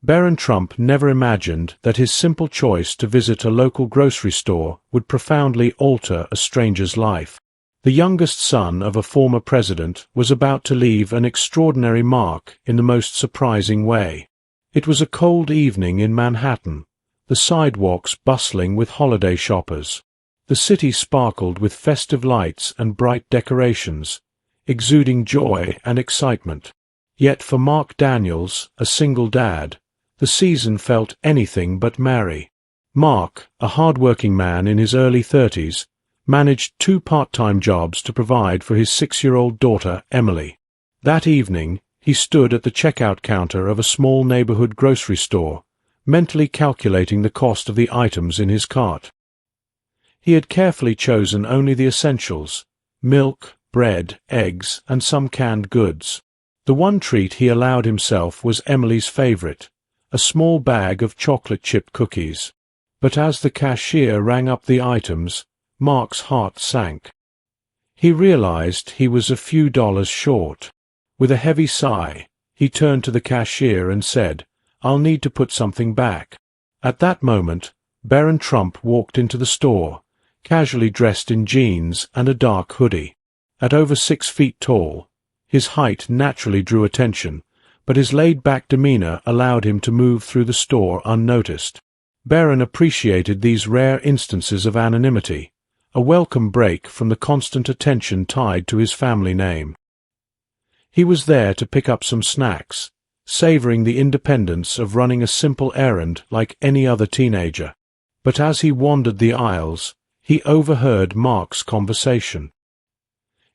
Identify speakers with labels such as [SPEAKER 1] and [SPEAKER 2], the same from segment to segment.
[SPEAKER 1] Barron Trump never imagined that his simple choice to visit a local grocery store would profoundly alter a stranger's life. The youngest son of a former president was about to leave an extraordinary mark in the most surprising way. It was a cold evening in Manhattan, the sidewalks bustling with holiday shoppers. The city sparkled with festive lights and bright decorations, exuding joy and excitement. Yet for Mark Daniels, a single dad, the season felt anything but merry. Mark, a hard-working man in his early 30s, managed 2 part-time jobs to provide for his 6-year-old daughter, Emily. That evening, he stood at the checkout counter of a small neighborhood grocery store, mentally calculating the cost of the items in his cart. He had carefully chosen only the essentials: milk, bread, eggs, and some canned goods. The one treat he allowed himself was Emily's favorite, a small bag of chocolate chip cookies. But as the cashier rang up the items, Mark's heart sank. He realized he was a few dollars short. With a heavy sigh, he turned to the cashier and said, "I'll need to put something back." At that moment, Barron Trump walked into the store, casually dressed in jeans and a dark hoodie. At over 6 feet tall, his height naturally drew attention, but his laid-back demeanor allowed him to move through the store unnoticed. Barron appreciated these rare instances of anonymity, a welcome break from the constant attention tied to his family name. He was there to pick up some snacks, savoring the independence of running a simple errand like any other teenager. But as he wandered the aisles, he overheard Mark's conversation.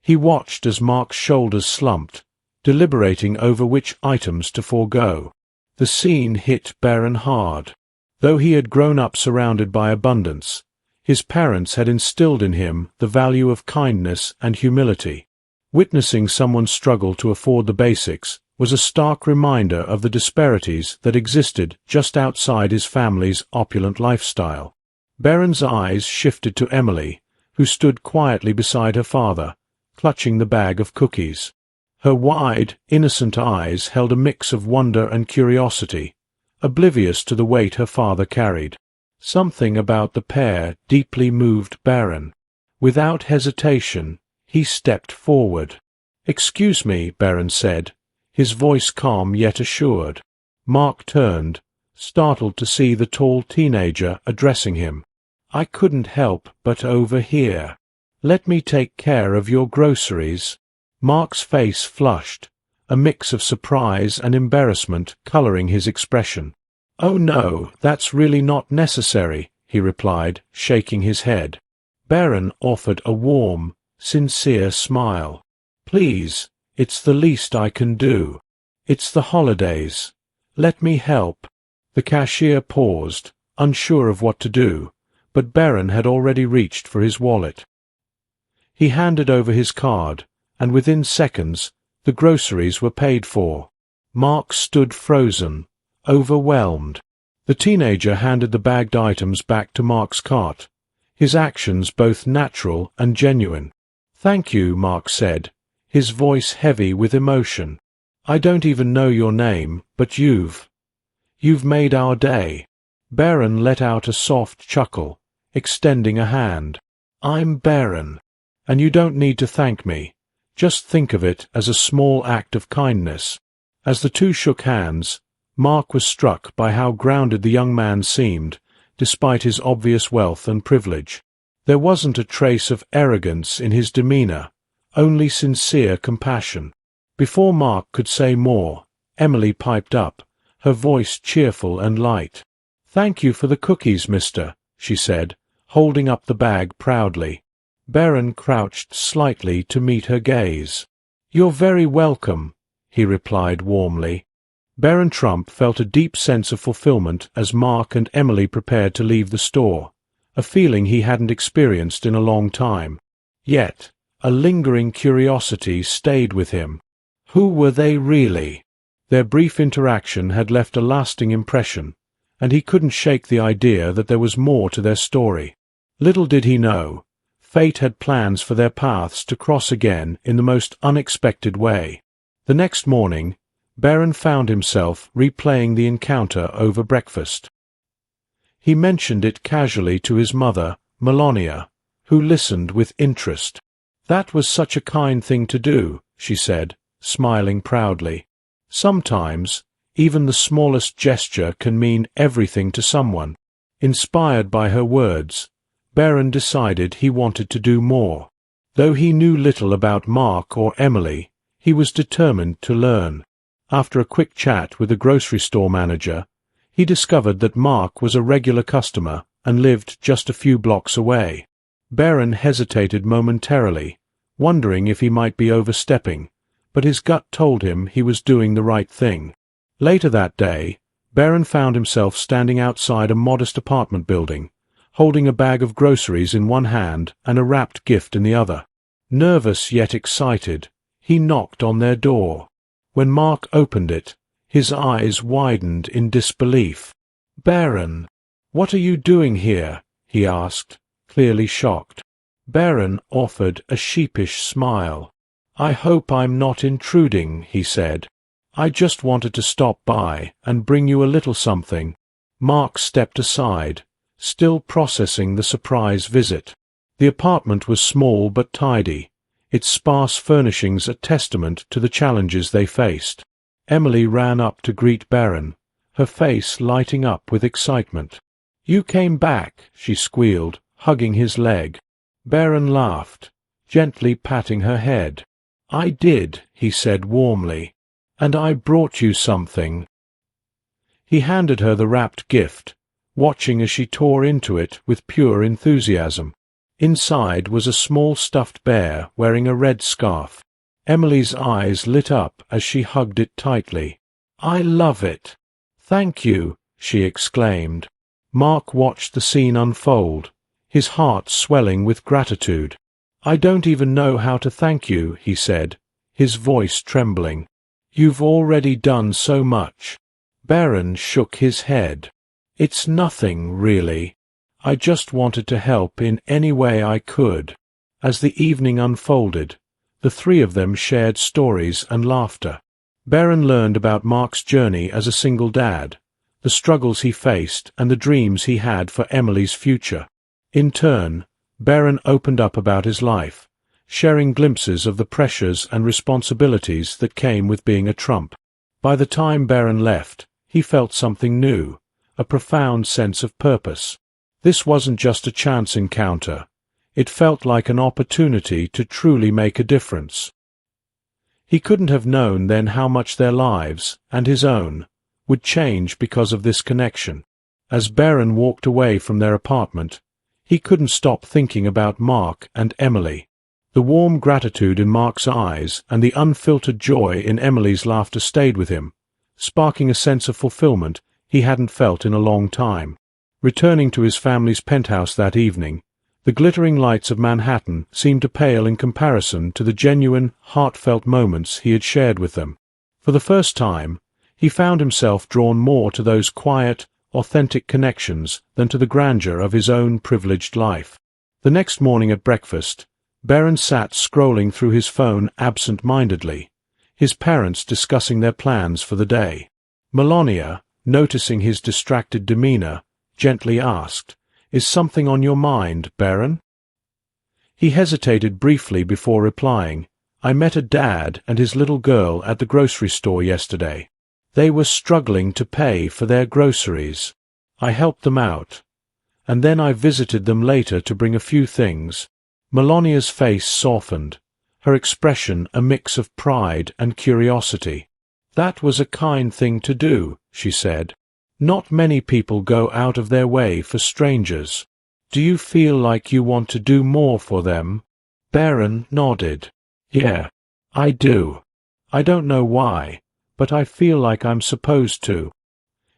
[SPEAKER 1] He watched as Mark's shoulders slumped, deliberating over which items to forego. The scene hit Barron hard. Though he had grown up surrounded by abundance, his parents had instilled in him the value of kindness and humility. Witnessing someone struggle to afford the basics was a stark reminder of the disparities that existed just outside his family's opulent lifestyle. Barron's eyes shifted to Emily, who stood quietly beside her father, clutching the bag of cookies. Her wide, innocent eyes held a mix of wonder and curiosity, oblivious to the weight her father carried. Something about the pair deeply moved Barron. Without hesitation, he stepped forward. "Excuse me," Barron said, his voice calm yet assured. Mark turned, startled to see the tall teenager addressing him. "I couldn't help but overhear. Let me take care of your groceries." Mark's face flushed, a mix of surprise and embarrassment coloring his expression. "Oh no, that's really not necessary," he replied, shaking his head. Barron offered a warm, sincere smile. "Please, it's the least I can do. It's the holidays. Let me help." The cashier paused, unsure of what to do, but Barron had already reached for his wallet. He handed over his card, and within seconds, the groceries were paid for. Mark stood frozen, overwhelmed. The teenager handed the bagged items back to Mark's cart, his actions both natural and genuine. "Thank you," Mark said, his voice heavy with emotion. "I don't even know your name, but you've made our day." Barron let out a soft chuckle, extending a hand. "I'm Barron, and you don't need to thank me. Just think of it as a small act of kindness." As the two shook hands, Mark was struck by how grounded the young man seemed, despite his obvious wealth and privilege. There wasn't a trace of arrogance in his demeanor, only sincere compassion. Before Mark could say more, Emily piped up, her voice cheerful and light. "Thank you for the cookies, mister," she said, holding up the bag proudly. Barron crouched slightly to meet her gaze. "You're very welcome," he replied warmly. Barron Trump felt a deep sense of fulfillment as Mark and Emily prepared to leave the store, a feeling he hadn't experienced in a long time. Yet, a lingering curiosity stayed with him. Who were they really? Their brief interaction had left a lasting impression, and he couldn't shake the idea that there was more to their story. Little did he know, fate had plans for their paths to cross again in the most unexpected way. The next morning, Barron found himself replaying the encounter over breakfast. He mentioned it casually to his mother, Melania, who listened with interest. "That was such a kind thing to do," she said, smiling proudly. Sometimes, even the smallest gesture can mean everything to someone. Inspired by her words, Barron decided he wanted to do more. Though he knew little about Mark or Emily, he was determined to learn. After a quick chat with the grocery store manager, he discovered that Mark was a regular customer and lived just a few blocks away. Barron hesitated momentarily, wondering if he might be overstepping, but his gut told him he was doing the right thing. Later that day, Barron found himself standing outside a modest apartment building, holding a bag of groceries in one hand and a wrapped gift in the other. Nervous yet excited, he knocked on their door. When Mark opened it, his eyes widened in disbelief. "Barron, what are you doing here?" he asked, clearly shocked. Barron offered a sheepish smile. "I hope I'm not intruding," he said. "I just wanted to stop by and bring you a little something." Mark stepped aside, still processing the surprise visit. The apartment was small but tidy, its sparse furnishings a testament to the challenges they faced. Emily ran up to greet Barron, her face lighting up with excitement. "You came back," she squealed, hugging his leg. Barron laughed, gently patting her head. "I did," he said warmly, "and I brought you something." He handed her the wrapped gift, watching as she tore into it with pure enthusiasm. Inside was a small stuffed bear wearing a red scarf. Emily's eyes lit up as she hugged it tightly. "I love it." "Thank you," she exclaimed. Mark watched the scene unfold, his heart swelling with gratitude. "I don't even know how to thank you," he said, his voice trembling. "You've already done so much." Barron shook his head. "It's nothing, really. I just wanted to help in any way I could." As the evening unfolded, the three of them shared stories and laughter. Barron learned about Mark's journey as a single dad, the struggles he faced and the dreams he had for Emily's future. In turn, Barron opened up about his life, sharing glimpses of the pressures and responsibilities that came with being a Trump. By the time Barron left, he felt something new, a profound sense of purpose. This wasn't just a chance encounter. It felt like an opportunity to truly make a difference. He couldn't have known then how much their lives, and his own, would change because of this connection. As Barron walked away from their apartment, he couldn't stop thinking about Mark and Emily. The warm gratitude in Mark's eyes and the unfiltered joy in Emily's laughter stayed with him, sparking a sense of fulfillment he hadn't felt in a long time. Returning to his family's penthouse that evening, the glittering lights of Manhattan seemed to pale in comparison to the genuine, heartfelt moments he had shared with them. For the first time, he found himself drawn more to those quiet, authentic connections than to the grandeur of his own privileged life. The next morning at breakfast, Barron sat scrolling through his phone absent-mindedly, his parents discussing their plans for the day. Melania, noticing his distracted demeanor, gently asked, "Is something on your mind, Barron?" He hesitated briefly before replying, "I met a dad and his little girl at the grocery store yesterday. They were struggling to pay for their groceries. I helped them out, and then I visited them later to bring a few things." Melania's face softened, her expression a mix of pride and curiosity. "That was a kind thing to do," she said. "Not many people go out of their way for strangers. Do you feel like you want to do more for them?" Barron nodded. "Yeah, I do. I don't know why, but I feel like I'm supposed to."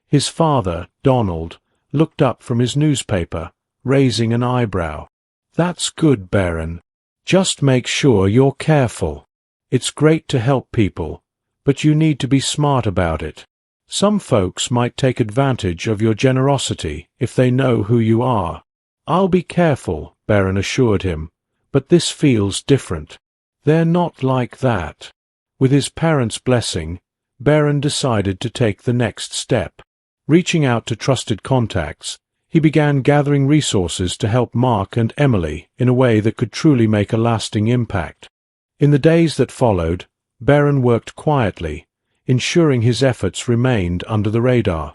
[SPEAKER 1] His father, Donald, looked up from his newspaper, raising an eyebrow. "That's good, Barron. Just make sure you're careful. It's great to help people, but you need to be smart about it. Some folks might take advantage of your generosity if they know who you are." "I'll be careful," Barron assured him, "but this feels different." "They're not like that." With his parents' blessing, Barron decided to take the next step. Reaching out to trusted contacts, he began gathering resources to help Mark and Emily in a way that could truly make a lasting impact. In the days that followed, Barron worked quietly, ensuring his efforts remained under the radar.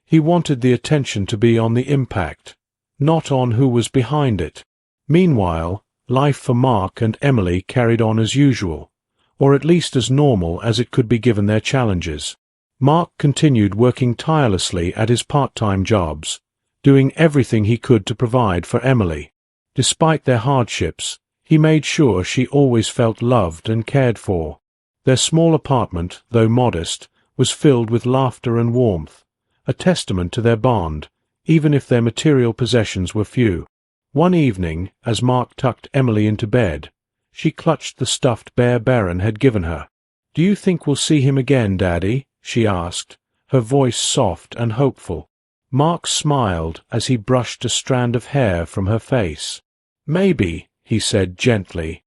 [SPEAKER 1] He wanted the attention to be on the impact, not on who was behind it. Meanwhile, life for Mark and Emily carried on as usual, or at least as normal as it could be given their challenges. Mark continued working tirelessly at his part-time jobs, doing everything he could to provide for Emily. Despite their hardships, he made sure she always felt loved and cared for. Their small apartment, though modest, was filled with laughter and warmth, a testament to their bond, even if their material possessions were few. One evening, as Mark tucked Emily into bed, she clutched the stuffed bear Barron had given her. "Do you think we'll see him again, Daddy?" she asked, her voice soft and hopeful. Mark smiled as he brushed a strand of hair from her face. "Maybe," he said gently.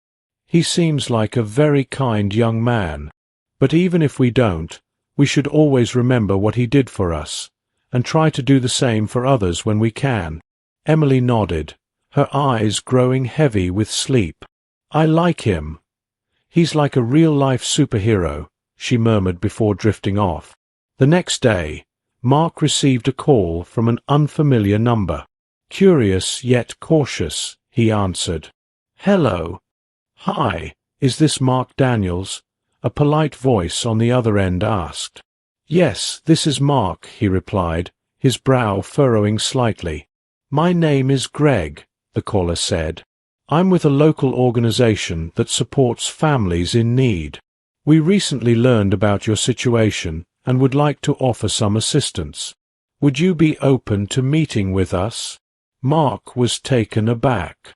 [SPEAKER 1] "He seems like a very kind young man. But even if we don't, we should always remember what he did for us, and try to do the same for others when we can." Emily nodded, her eyes growing heavy with sleep. "I like him. He's like a real-life superhero," she murmured before drifting off. The next day, Mark received a call from an unfamiliar number. Curious yet cautious, he answered. "Hello. Hi, is this Mark Daniels?" a polite voice on the other end asked. "Yes, this is Mark," he replied, his brow furrowing slightly. "My name is Greg," the caller said. "I'm with a local organization that supports families in need. We recently learned about your situation and would like to offer some assistance. Would you be open to meeting with us?" Mark was taken aback.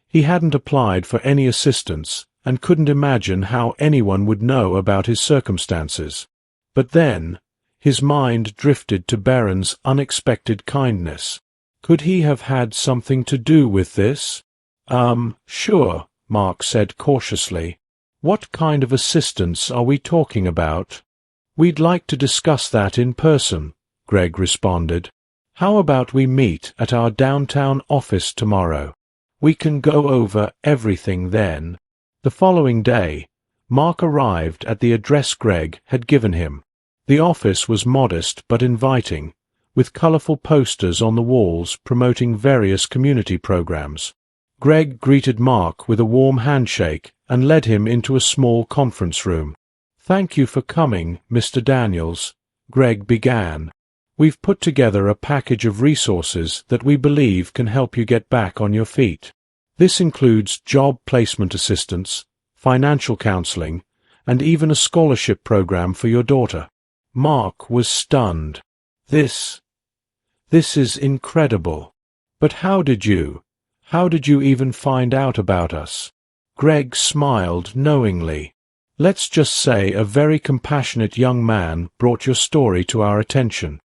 [SPEAKER 1] He hadn't applied for any assistance and couldn't imagine how anyone would know about his circumstances. But then, his mind drifted to Barron's unexpected kindness. Could he have had something to do with this? Sure," Mark said cautiously. "What kind of assistance are we talking about?" "We'd like to discuss that in person," Greg responded. "How about we meet at our downtown office tomorrow? We can go over everything then." The following day, Mark arrived at the address Greg had given him. The office was modest but inviting, with colorful posters on the walls promoting various community programs. Greg greeted Mark with a warm handshake and led him into a small conference room. "Thank you for coming, Mr. Daniels," Greg began. "We've put together a package of resources that we believe can help you get back on your feet. This includes job placement assistance, financial counseling, and even a scholarship program for your daughter." Mark was stunned. This is incredible. But how did you even find out about us?" Greg smiled knowingly. "Let's just say a very compassionate young man brought your story to our attention.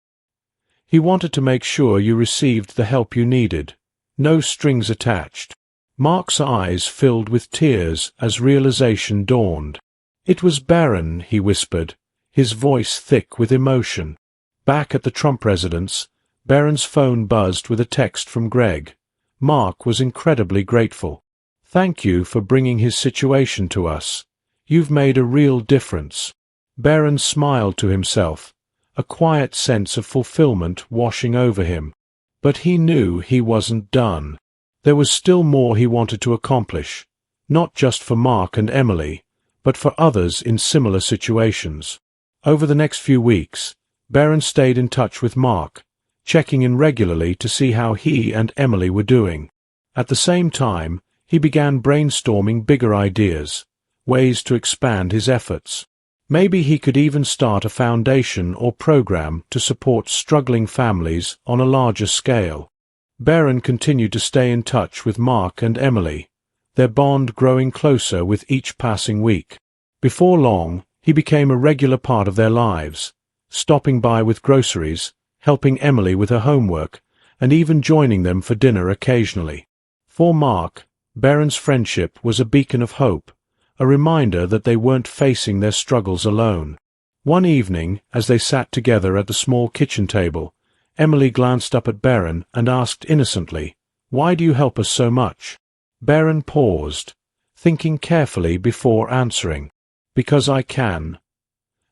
[SPEAKER 1] He wanted to make sure you received the help you needed. No strings attached." Mark's eyes filled with tears as realization dawned. "It was Barron," he whispered, his voice thick with emotion. Back at the Trump residence, Barron's phone buzzed with a text from Greg. Mark was incredibly grateful. "Thank you for bringing his situation to us. You've made a real difference." Barron smiled to himself, a quiet sense of fulfillment washing over him. But he knew he wasn't done. There was still more he wanted to accomplish, not just for Mark and Emily, but for others in similar situations. Over the next few weeks, Barron stayed in touch with Mark, checking in regularly to see how he and Emily were doing. At the same time, he began brainstorming bigger ideas, ways to expand his efforts. Maybe he could even start a foundation or program to support struggling families on a larger scale. Barron continued to stay in touch with Mark and Emily, their bond growing closer with each passing week. Before long, he became a regular part of their lives, stopping by with groceries, helping Emily with her homework, and even joining them for dinner occasionally. For Mark, Barron's friendship was a beacon of hope, a reminder that they weren't facing their struggles alone. One evening, as they sat together at the small kitchen table, Emily glanced up at Barron and asked innocently, "Why do you help us so much?" Barron paused, thinking carefully before answering. "Because I can.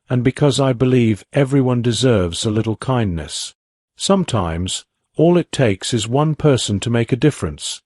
[SPEAKER 1] And because I believe everyone deserves a little kindness. Sometimes, all it takes is one person to make a difference,"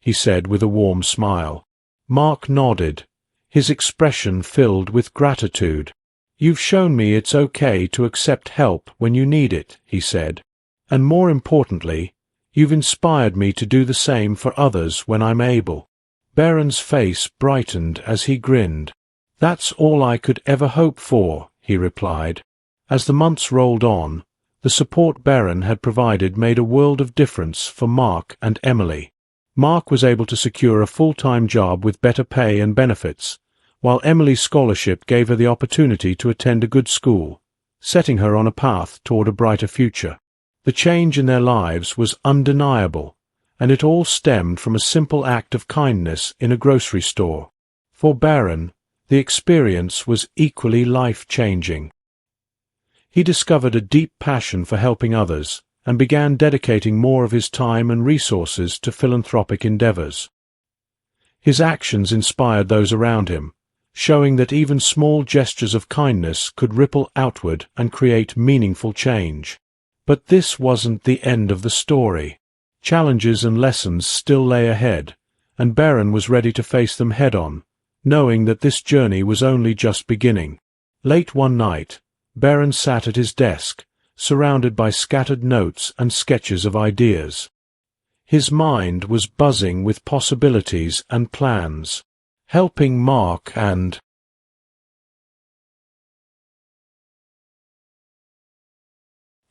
[SPEAKER 1] he said with a warm smile. Mark nodded, his expression filled with gratitude. "You've shown me it's okay to accept help when you need it," he said. "And more importantly, you've inspired me to do the same for others when I'm able." Barron's face brightened as he grinned. "That's all I could ever hope for," he replied. As the months rolled on, the support Barron had provided made a world of difference for Mark and Emily. Mark was able to secure a full-time job with better pay and benefits, while Emily's scholarship gave her the opportunity to attend a good school, setting her on a path toward a brighter future. The change in their lives was undeniable, and it all stemmed from a simple act of kindness in a grocery store. For Barron, the experience was equally life-changing. He discovered a deep passion for helping others and began dedicating more of his time and resources to philanthropic endeavors. His actions inspired those around him, showing that even small gestures of kindness could ripple outward and create meaningful change. But this wasn't the end of the story. Challenges and lessons still lay ahead, and Barron was ready to face them head-on, knowing that this journey was only just beginning. Late one night, Barron sat at his desk, surrounded by scattered notes and sketches of ideas. His mind was buzzing with possibilities and plans. Helping Mark and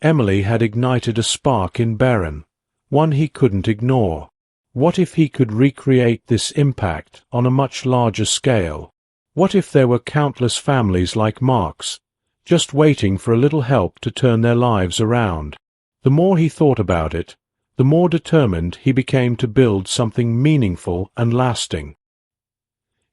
[SPEAKER 1] Emily had ignited a spark in Barron, one he couldn't ignore. What if he could recreate this impact on a much larger scale? What if there were countless families like Mark's, just waiting for a little help to turn their lives around? The more he thought about it, the more determined he became to build something meaningful and lasting.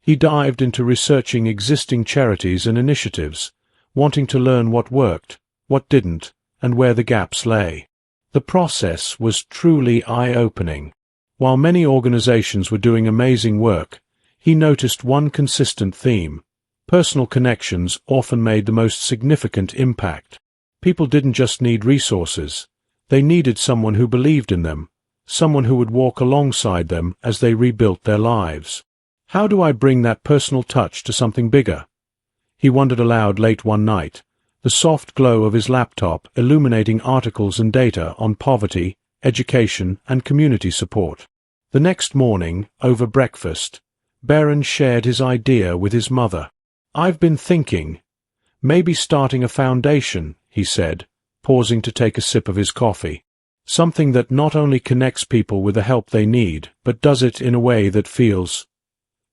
[SPEAKER 1] He dived into researching existing charities and initiatives, wanting to learn what worked, what didn't, and where the gaps lay. The process was truly eye-opening. While many organizations were doing amazing work, he noticed one consistent theme. Personal connections often made the most significant impact. People didn't just need resources. They needed someone who believed in them, someone who would walk alongside them as they rebuilt their lives. How do I bring that personal touch to something bigger? He wondered aloud late one night, the soft glow of his laptop illuminating articles and data on poverty, education, and community support. The next morning, over breakfast, Barron shared his idea with his mother. "I've been thinking, maybe starting a foundation," he said, pausing to take a sip of his coffee. "Something that not only connects people with the help they need, but does it in a way that feels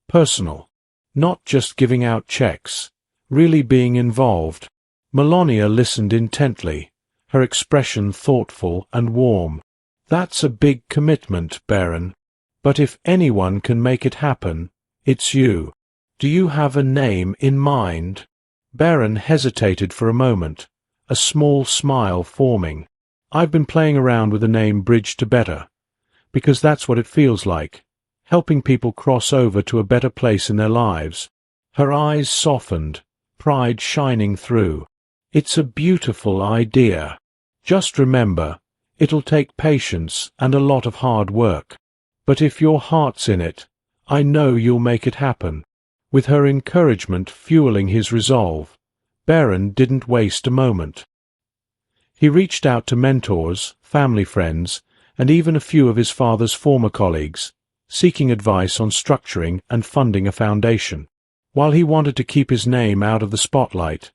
[SPEAKER 1] personal. Not just giving out checks, really being involved." Melania listened intently, her expression thoughtful and warm. "That's a big commitment, Barron. But if anyone can make it happen, it's you. Do you have a name in mind?" Barron hesitated for a moment, a small smile forming. "I've been playing around with the name Bridge to Better, because that's what it feels like, helping people cross over to a better place in their lives." Her eyes softened, pride shining through. "It's a beautiful idea. Just remember, it'll take patience and a lot of hard work. But if your heart's in it, I know you'll make it happen." With her encouragement fueling his resolve, Barron didn't waste a moment. He reached out to mentors, family friends, and even a few of his father's former colleagues, seeking advice on structuring and funding a foundation. While he wanted to keep his name out of the spotlight,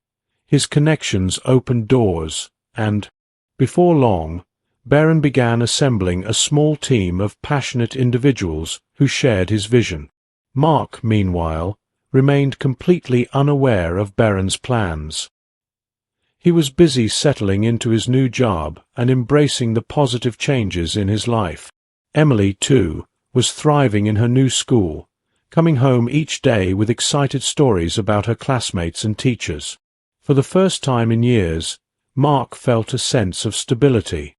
[SPEAKER 1] his connections opened doors, and, before long, Barron began assembling a small team of passionate individuals who shared his vision. Mark, meanwhile, remained completely unaware of Barron's plans. He was busy settling into his new job and embracing the positive changes in his life. Emily, too, was thriving in her new school, coming home each day with excited stories about her classmates and teachers. For the first time in years, Mark felt a sense of stability.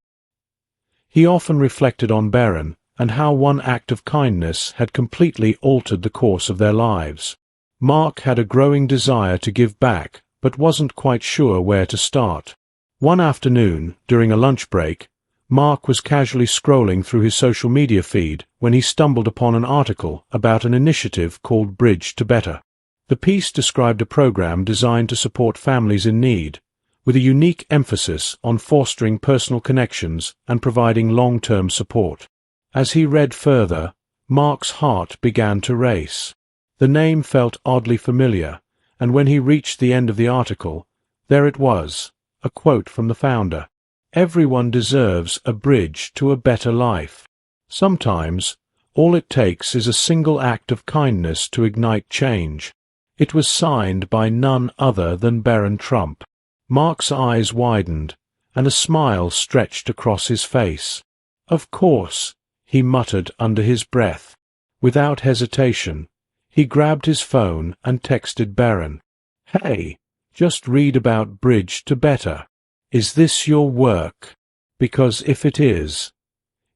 [SPEAKER 1] He often reflected on Barron and how one act of kindness had completely altered the course of their lives. Mark had a growing desire to give back, but wasn't quite sure where to start. One afternoon, during a lunch break, Mark was casually scrolling through his social media feed when he stumbled upon an article about an initiative called Bridge to Better. The piece described a program designed to support families in need, with a unique emphasis on fostering personal connections and providing long-term support. As he read further, Mark's heart began to race. The name felt oddly familiar, and when he reached the end of the article, there it was, a quote from the founder. "Everyone deserves a bridge to a better life. Sometimes, all it takes is a single act of kindness to ignite change." It was signed by none other than Barron Trump. Mark's eyes widened, and a smile stretched across his face. "Of course," he muttered under his breath. Without hesitation, he grabbed his phone and texted Barron. "Hey, just read about Bridge to Better. Is this your work? Because if it is,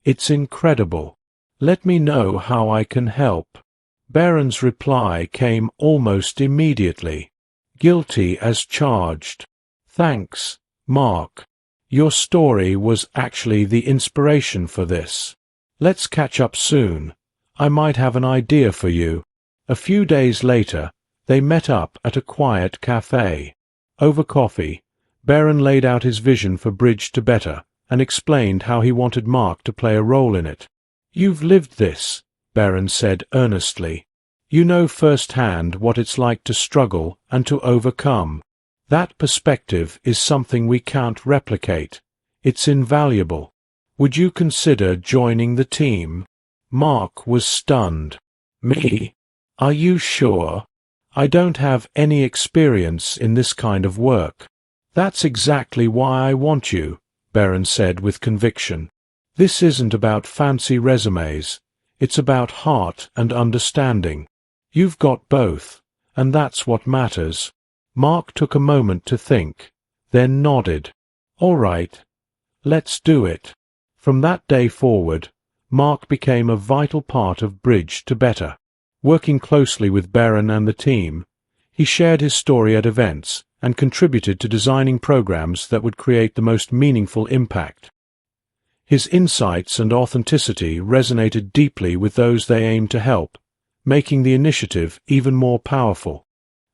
[SPEAKER 1] it's incredible. Let me know how I can help." Barron's reply came almost immediately. "Guilty as charged. Thanks, Mark. Your story was actually the inspiration for this. Let's catch up soon. I might have an idea for you." A few days later, they met up at a quiet cafe. Over coffee, Barron laid out his vision for Bridge to Better and explained how he wanted Mark to play a role in it. "You've lived this," Barron said earnestly. "You know firsthand what it's like to struggle and to overcome. That perspective is something we can't replicate. It's invaluable. Would you consider joining the team?" Mark was stunned. "Me? Are you sure? I don't have any experience in this kind of work." "That's exactly why I want you," Barron said with conviction. "This isn't about fancy resumes. It's about heart and understanding. You've got both, and that's what matters." Mark took a moment to think, then nodded. "All right, let's do it." From that day forward, Mark became a vital part of Bridge to Better. Working closely with Barron and the team, he shared his story at events and contributed to designing programs that would create the most meaningful impact. His insights and authenticity resonated deeply with those they aimed to help, making the initiative even more powerful.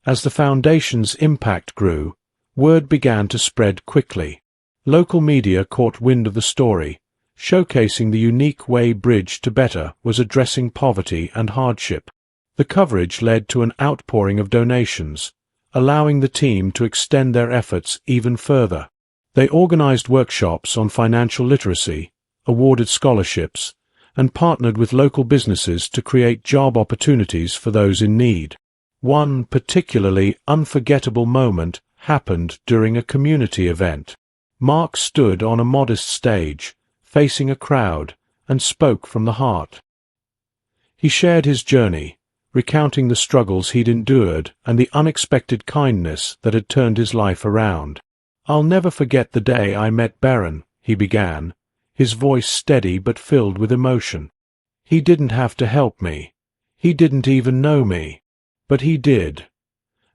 [SPEAKER 1] As the foundation's impact grew, word began to spread quickly. Local media caught wind of the story, showcasing the unique way Bridge to Better was addressing poverty and hardship. The coverage led to an outpouring of donations, allowing the team to extend their efforts even further. They organized workshops on financial literacy, awarded scholarships, and partnered with local businesses to create job opportunities for those in need. One particularly unforgettable moment happened during a community event. Mark stood on a modest stage, facing a crowd, and spoke from the heart. He shared his journey, recounting the struggles he'd endured and the unexpected kindness that had turned his life around. "I'll never forget the day I met Barron," he began, his voice steady but filled with emotion. "He didn't have to help me. He didn't even know me. But he did.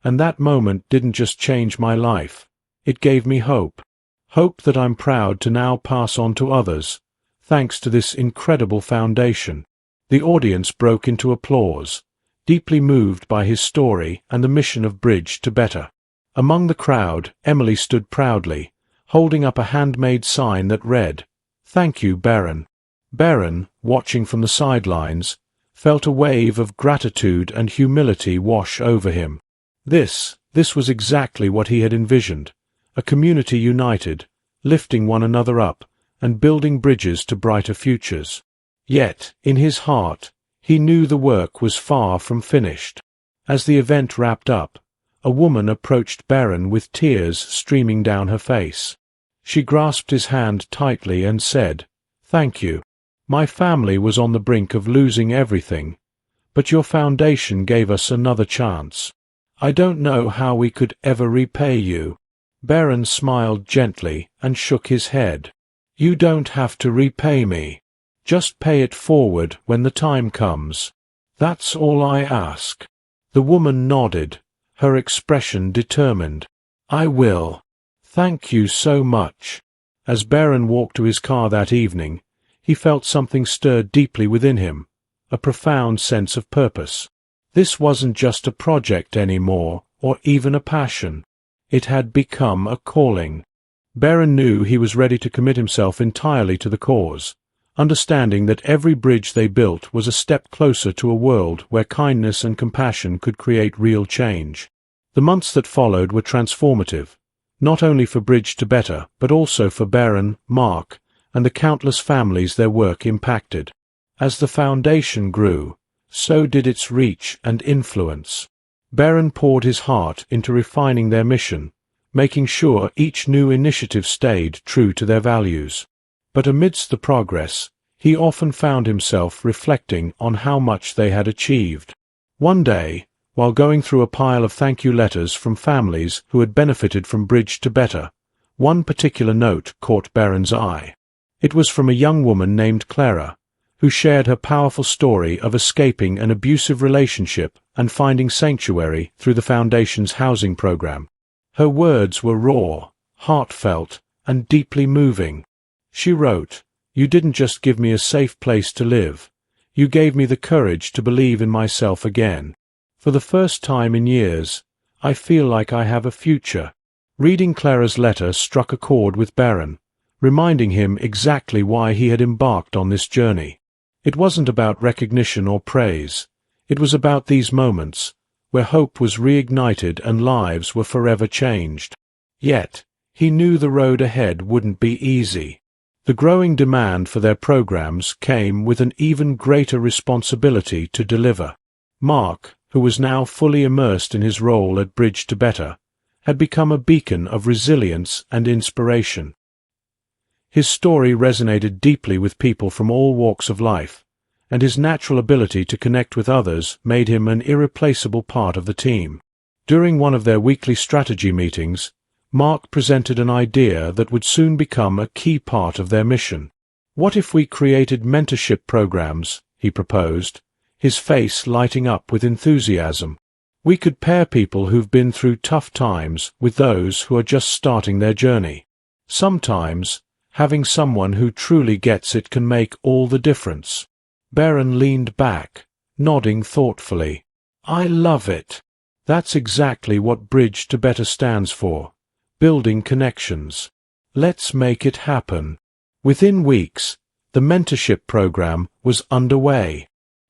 [SPEAKER 1] And that moment didn't just change my life. It gave me hope. Hope that I'm proud to now pass on to others, thanks to this incredible foundation." The audience broke into applause, deeply moved by his story and the mission of Bridge to Better. Among the crowd, Emily stood proudly, holding up a handmade sign that read, "Thank you, Barron." Barron, watching from the sidelines, felt a wave of gratitude and humility wash over him. This was exactly what he had envisioned, a community united, lifting one another up, and building bridges to brighter futures. Yet, in his heart, he knew the work was far from finished. As the event wrapped up, a woman approached Barron with tears streaming down her face. She grasped his hand tightly and said, "Thank you. My family was on the brink of losing everything, but your foundation gave us another chance. I don't know how we could ever repay you." Barron smiled gently and shook his head. "You don't have to repay me. Just pay it forward when the time comes. That's all I ask." The woman nodded, her expression determined. "I will. Thank you so much." As Barron walked to his car that evening, he felt something stir deeply within him, a profound sense of purpose. This wasn't just a project anymore, or even a passion. It had become a calling. Barron knew he was ready to commit himself entirely to the cause, understanding that every bridge they built was a step closer to a world where kindness and compassion could create real change. The months that followed were transformative, not only for Bridge to Better, but also for Barron, Mark, and the countless families their work impacted. As the foundation grew, so did its reach and influence. Barron poured his heart into refining their mission, making sure each new initiative stayed true to their values. But amidst the progress, he often found himself reflecting on how much they had achieved. One day, while going through a pile of thank you letters from families who had benefited from Bridge to Better, one particular note caught Barron's eye. It was from a young woman named Clara, who shared her powerful story of escaping an abusive relationship and finding sanctuary through the Foundation's housing program. Her words were raw, heartfelt, and deeply moving. She wrote, "You didn't just give me a safe place to live. You gave me the courage to believe in myself again. For the first time in years, I feel like I have a future." Reading Clara's letter struck a chord with Barron, reminding him exactly why he had embarked on this journey. It wasn't about recognition or praise. It was about these moments, where hope was reignited and lives were forever changed. Yet, he knew the road ahead wouldn't be easy. The growing demand for their programs came with an even greater responsibility to deliver. Mark, who was now fully immersed in his role at Bridge to Better, had become a beacon of resilience and inspiration. His story resonated deeply with people from all walks of life, and his natural ability to connect with others made him an irreplaceable part of the team. During one of their weekly strategy meetings, Mark presented an idea that would soon become a key part of their mission. "What if we created mentorship programs?" he proposed, his face lighting up with enthusiasm. "We could pair people who've been through tough times with those who are just starting their journey. Sometimes, having someone who truly gets it can make all the difference." Barron leaned back, nodding thoughtfully. "I love it. That's exactly what Bridge to Better stands for. Building connections. Let's make it happen." Within weeks, the mentorship program was underway.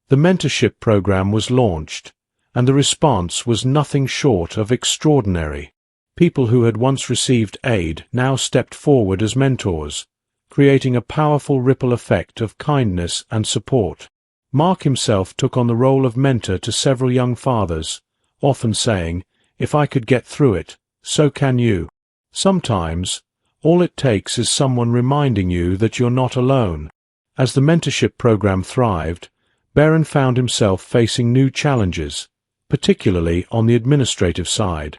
[SPEAKER 1] The mentorship program was launched, and the response was nothing short of extraordinary. People who had once received aid now stepped forward as mentors, creating a powerful ripple effect of kindness and support. Mark himself took on the role of mentor to several young fathers, often saying, "If I could get through it, so can you." Sometimes, all it takes is someone reminding you that you're not alone. As the mentorship program thrived, Barron found himself facing new challenges, particularly on the administrative side.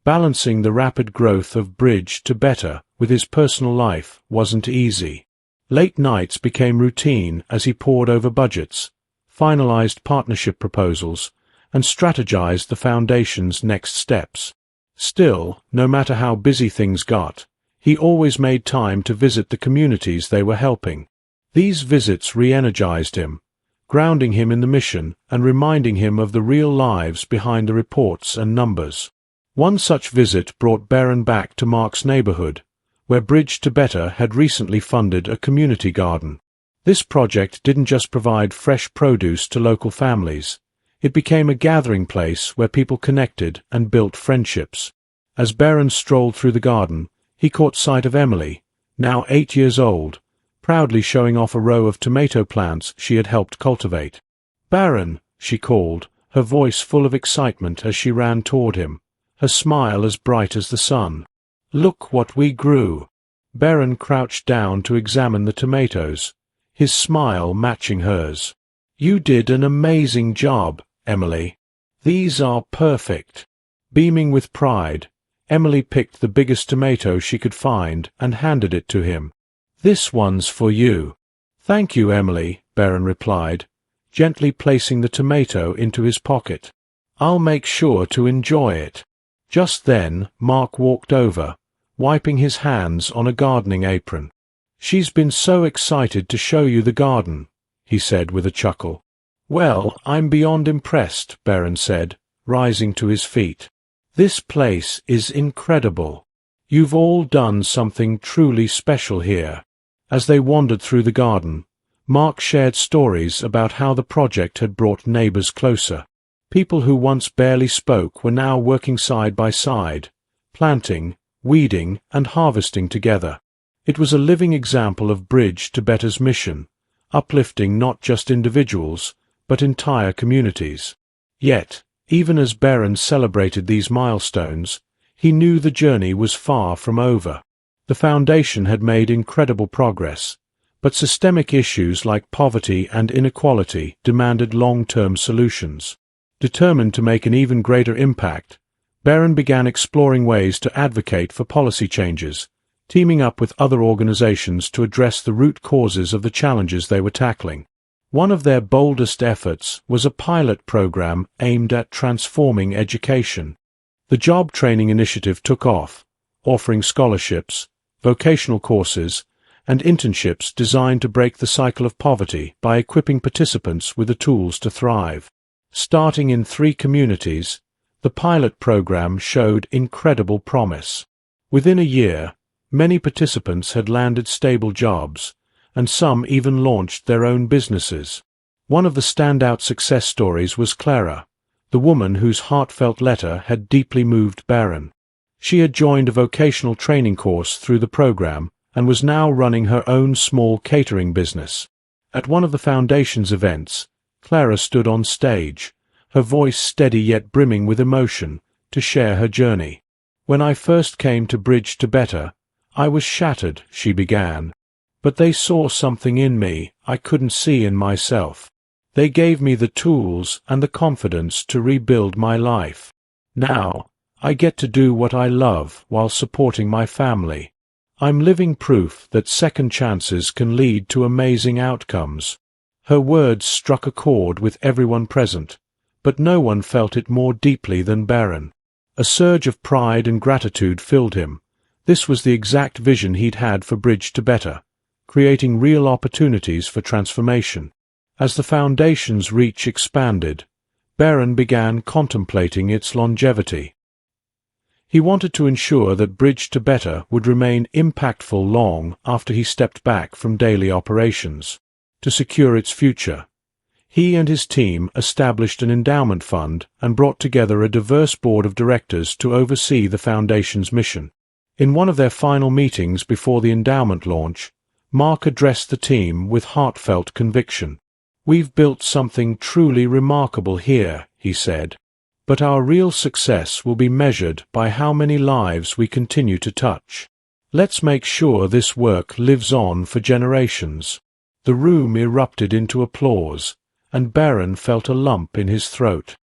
[SPEAKER 1] Balancing the rapid growth of Bridge to Better with his personal life wasn't easy. Late nights became routine as he pored over budgets, finalized partnership proposals, and strategized the Foundation's next steps. Still, no matter how busy things got, he always made time to visit the communities they were helping. These visits re-energized him, grounding him in the mission and reminding him of the real lives behind the reports and numbers. One such visit brought Barron back to Mark's neighborhood, where Bridge to Better had recently funded a community garden. This project didn't just provide fresh produce to local families. It became a gathering place where people connected and built friendships. As Barron strolled through the garden, he caught sight of Emily, now 8 years old, proudly showing off a row of tomato plants she had helped cultivate. "Barron," she called, her voice full of excitement as she ran toward him, her smile as bright as the sun. "Look what we grew." Barron crouched down to examine the tomatoes, his smile matching hers. You did an amazing job, Emily. These are perfect. Beaming with pride, Emily picked the biggest tomato she could find and handed it to him. This one's for you. Thank you, Emily, Barron replied, gently placing the tomato into his pocket. I'll make sure to enjoy it. Just then, Mark walked over, wiping his hands on a gardening apron. She's been so excited to show you the garden, he said with a chuckle. Well, I'm beyond impressed, Barron said, rising to his feet. This place is incredible. You've all done something truly special here. As they wandered through the garden, Mark shared stories about how the project had brought neighbors closer. People who once barely spoke were now working side by side, planting, weeding, and harvesting together. It was a living example of Bridge to Better's mission, uplifting not just individuals, but entire communities. Yet, even as Barron celebrated these milestones, he knew the journey was far from over. The foundation had made incredible progress, but systemic issues like poverty and inequality demanded long-term solutions. Determined to make an even greater impact, Barron began exploring ways to advocate for policy changes, teaming up with other organizations to address the root causes of the challenges they were tackling. One of their boldest efforts was a pilot program aimed at transforming education. The Job Training Initiative took off, offering scholarships, vocational courses, and internships designed to break the cycle of poverty by equipping participants with the tools to thrive. Starting in 3 communities, the pilot program showed incredible promise. Within a year, many participants had landed stable jobs, and some even launched their own businesses. One of the standout success stories was Clara, the woman whose heartfelt letter had deeply moved Barron. She had joined a vocational training course through the program and was now running her own small catering business. At one of the Foundation's events, Clara stood on stage, her voice steady yet brimming with emotion, to share her journey. When I first came to Bridge to Better, I was shattered, she began. But they saw something in me I couldn't see in myself. They gave me the tools and the confidence to rebuild my life. Now, I get to do what I love while supporting my family. I'm living proof that second chances can lead to amazing outcomes. Her words struck a chord with everyone present, but no one felt it more deeply than Barron. A surge of pride and gratitude filled him. This was the exact vision he'd had for Bridge to Better, creating real opportunities for transformation. As the Foundation's reach expanded, Barron began contemplating its longevity. He wanted to ensure that Bridge to Better would remain impactful long after he stepped back from daily operations. To secure its future, he and his team established an endowment fund and brought together a diverse board of directors to oversee the Foundation's mission. In one of their final meetings before the endowment launch, Mark addressed the team with heartfelt conviction. "We've built something truly remarkable here," he said, "but our real success will be measured by how many lives we continue to touch. Let's make sure this work lives on for generations." The room erupted into applause, and Barron felt a lump in his throat.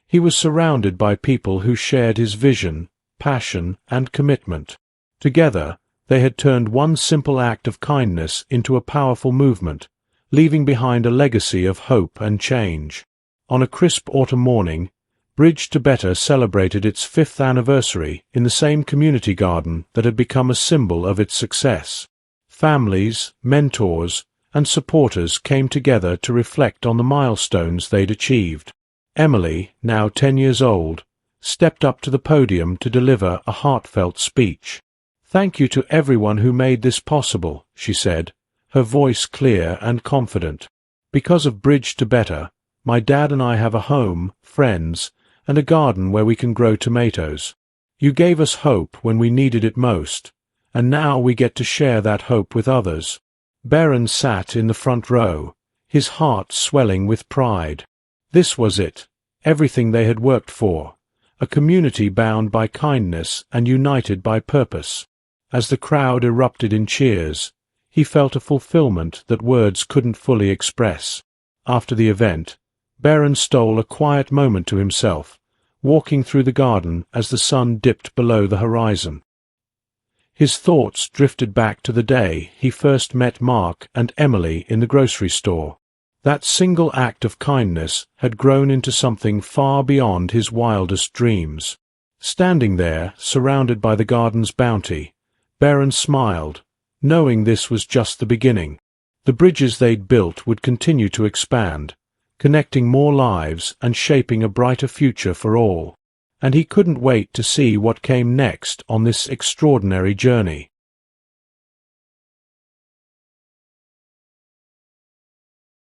[SPEAKER 1] He was surrounded by people who shared his vision, passion, and commitment. Together, they had turned one simple act of kindness into a powerful movement, leaving behind a legacy of hope and change. On a crisp autumn morning, Bridge to Better celebrated its 5th anniversary in the same community garden that had become a symbol of its success. Families, mentors, and supporters came together to reflect on the milestones they'd achieved. Emily, now 10 years old, stepped up to the podium to deliver a heartfelt speech. "Thank you to everyone who made this possible," she said, her voice clear and confident. "Because of Bridge to Better, my dad and I have a home, friends, and a garden where we can grow tomatoes. You gave us hope when we needed it most, and now we get to share that hope with others." Barron sat in the front row, his heart swelling with pride. This was it, everything they had worked for, a community bound by kindness and united by purpose. As the crowd erupted in cheers, he felt a fulfillment that words couldn't fully express. after the event, Barron stole a quiet moment to himself, walking through the garden as the sun dipped below the horizon. His thoughts drifted back to the day he first met Mark and Emily in the grocery store. That single act of kindness had grown into something far beyond his wildest dreams. Standing there, surrounded by the garden's bounty, Barron smiled, knowing this was just the beginning. The bridges they'd built would continue to expand, connecting more lives and shaping a brighter future for all. And he couldn't wait to see what came next on this extraordinary journey.